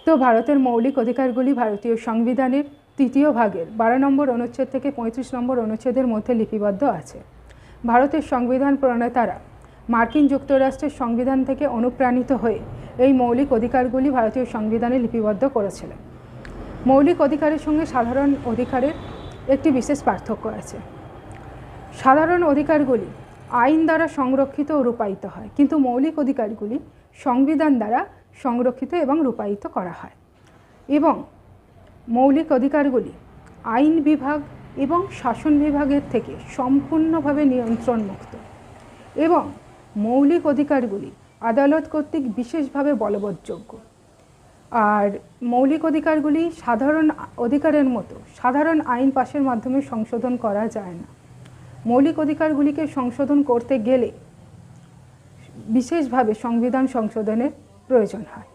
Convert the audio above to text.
তো ভারতের মৌলিক অধিকারগুলি ভারতীয় সংবিধানের ৩য় ভাগের ১২ নম্বর অনুচ্ছেদ থেকে ৩৫ নম্বর অনুচ্ছেদের মধ্যে লিপিবদ্ধ আছে। ভারতের সংবিধান প্রণেতারা মার্কিন যুক্তরাষ্ট্রের সংবিধান থেকে অনুপ্রাণিত হয়ে এই মৌলিক অধিকারগুলি ভারতীয় সংবিধানে লিপিবদ্ধ করেছিলেন। মৌলিক অধিকারের সঙ্গে সাধারণ অধিকারের একটি বিশেষ পার্থক্য আছে। সাধারণ অধিকারগুলি আইন দ্বারা সংরক্ষিত ও রূপায়িত হয়, কিন্তু মৌলিক অধিকারগুলি সংবিধান দ্বারা সংরক্ষিত এবং রূপায়িত করা হয়। এবং মৌলিক অধিকারগুলি আইন বিভাগ এবং শাসন বিভাগের থেকে সম্পূর্ণভাবে নিয়ন্ত্রণমুক্ত এবং মৌলিক অধিকারগুলি আদালত কর্তৃক বিশেষভাবে বলবৎযোগ্য। আর মৌলিক অধিকারগুলি সাধারণ অধিকারের মতো সাধারণ আইন পাশের মাধ্যমে সংশোধন করা যায় না। মৌলিক অধিকারগুলিকে সংশোধন করতে গেলে বিশেষভাবে সংবিধান সংশোধনের প্রয়োজন হয়।